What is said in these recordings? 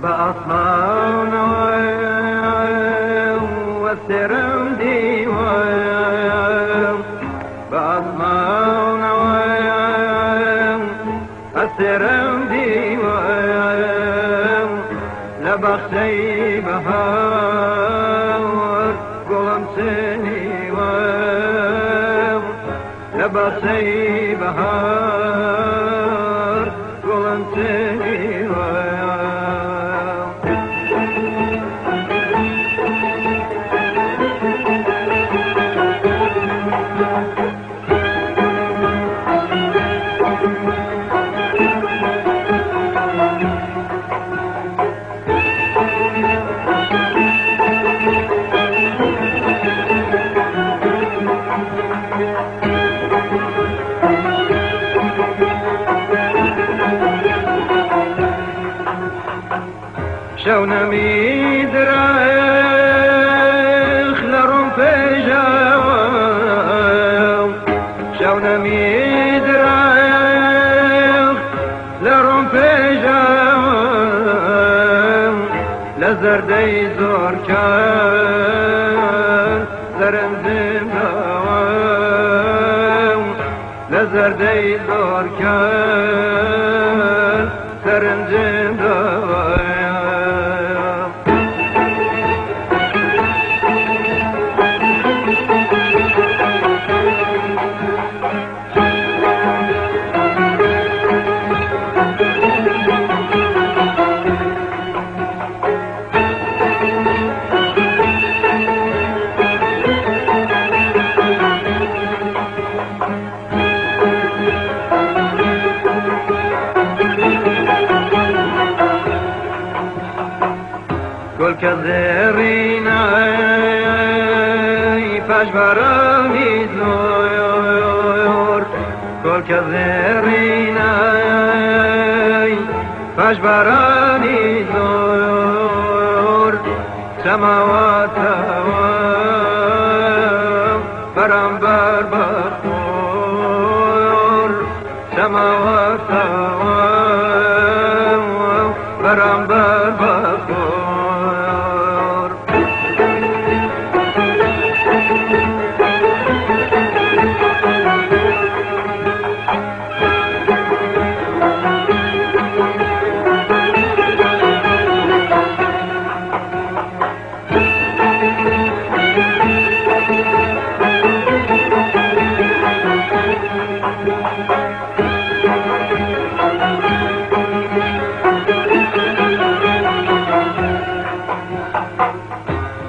بأصمان والسرم ديوان بأصمان والسرم ديوان لبخشي بهار قلم سنيوان لبخشي بهار قلم سنيوان شونا ميدرخ لرم فجاو شونا ميدرخ لرم فجاو لزردي زور كان زرم زمداو لزردي زور كان زرم زمداو كل كذرينا فاش برامي زور كل كذرينا فاش برامي زور سماوات برام بر بخور سماوات برام بر بخور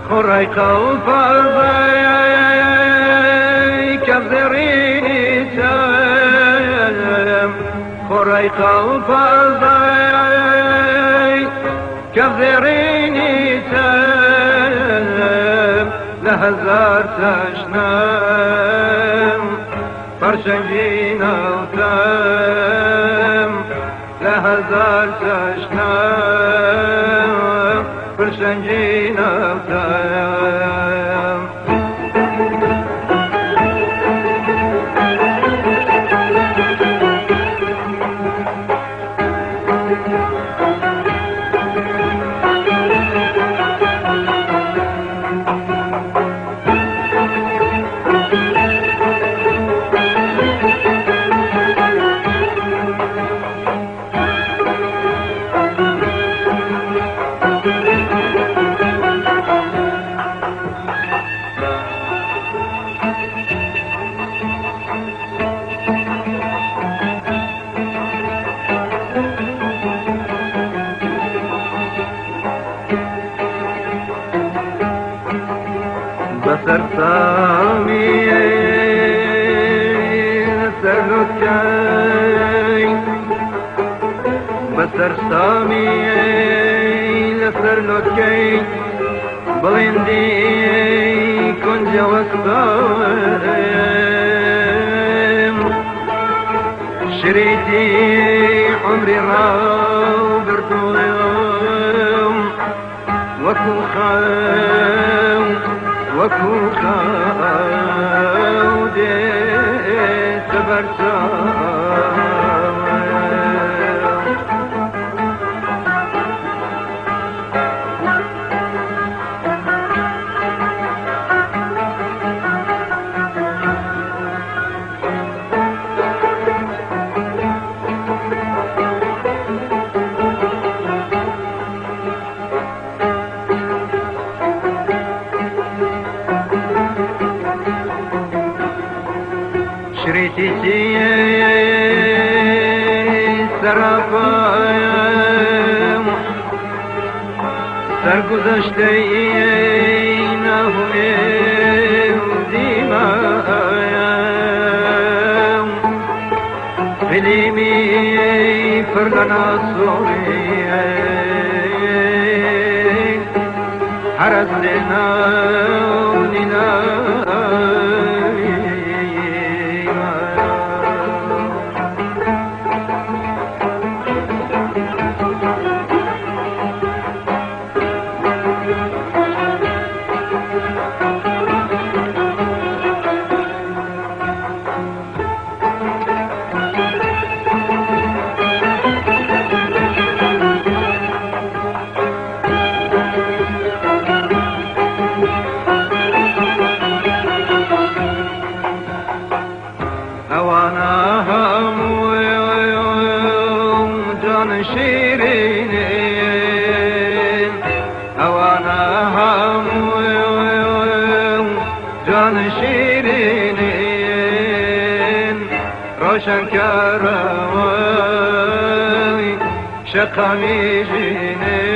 خوري قلب الضي كبذريني سام خوري قلب الضي كبذريني سام لهزار تشنام فرشنجينا وتام لهزار تشنام فرشنجينا وتام بسر سامي سرلوكاي بسر سامي سرلوكاي بلندي كنج وسطام شريتي عمري راو برطولهم وكل خام وەکو خاودێ سەبەرچاو شريتي سرافايم سرگذشتینهم زیمایم فیلمی فرغنا سوریه حرسنا وننا شیرینین اوانا هم جان شیرینین روشن کروی شقمی جینین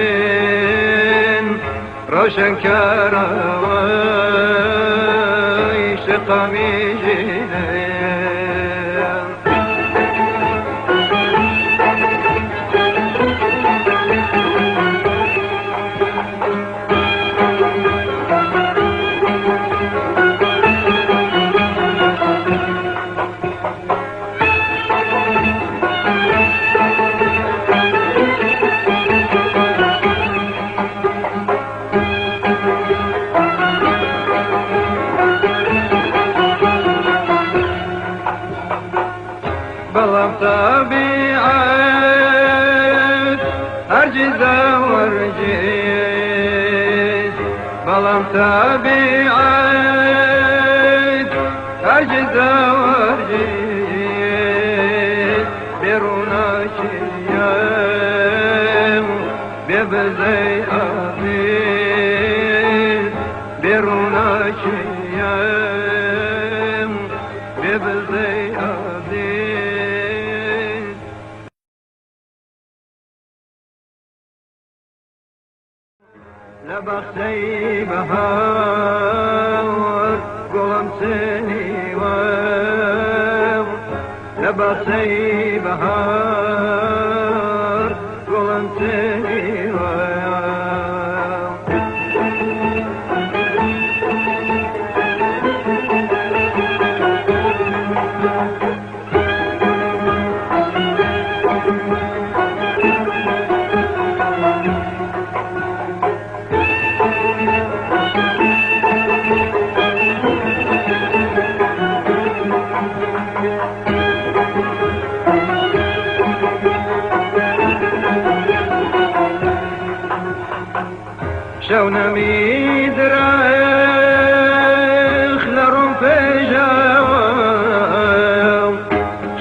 روشن کروی شقمی جینین بلام طبيعت هرجز ورجز بلام طبيعت هرجز ورجز بيرونا شيام بيبزي أبيز بيرونا شيام بيبزي أبيز لبختي بهار قلم سني لبختي بهار قلم سني شونا ميدرخ لرم في جاو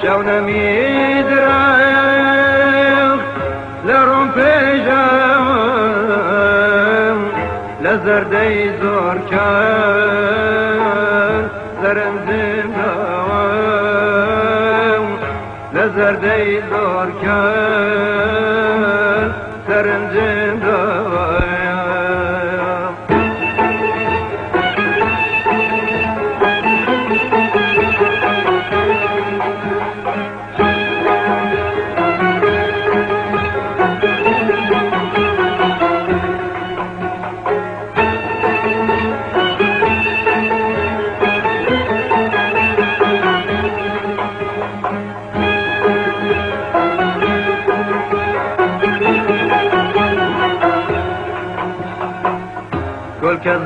شونا ميدرخ لرم في جاو لزردي زور كان زرم زنداو لزردي زور كان زرم زنداو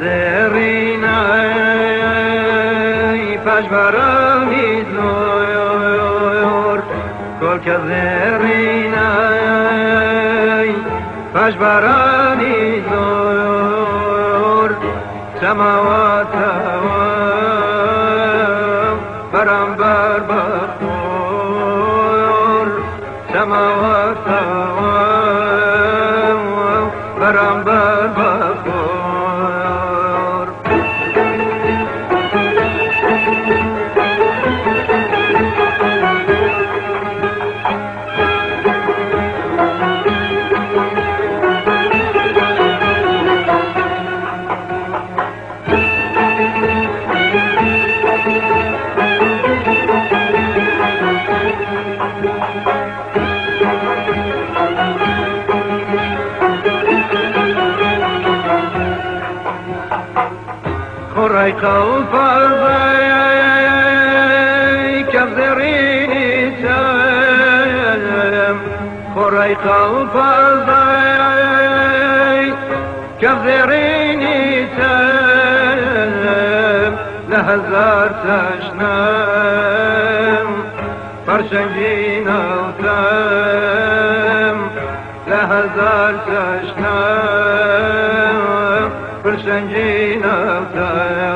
زرینای پشبرانی زور کل که زرینای پشبرانی زور سماوات برم بر بخور سماوات برم بر بخور خوری قلب ازای کبزرینی سم خوری قلب ازای کبزرینی سم لهزار تشنم پرشنگین اوتم لهزار تشنم پرشنگین اوتم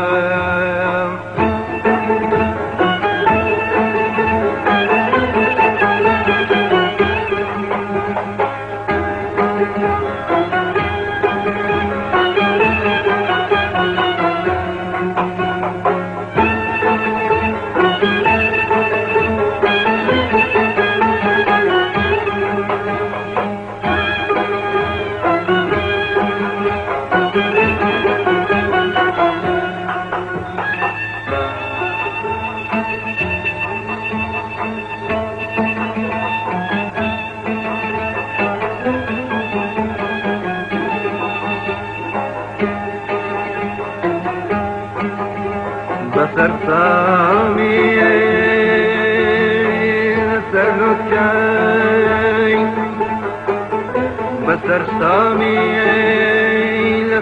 بسر سامی سر لطکی بسر سامی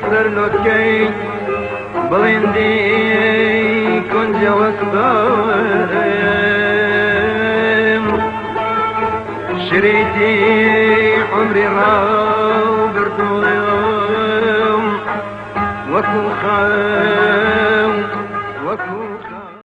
سر لطکی بلندی کنج وسطم شريتي عمري راو بردوم وكل خير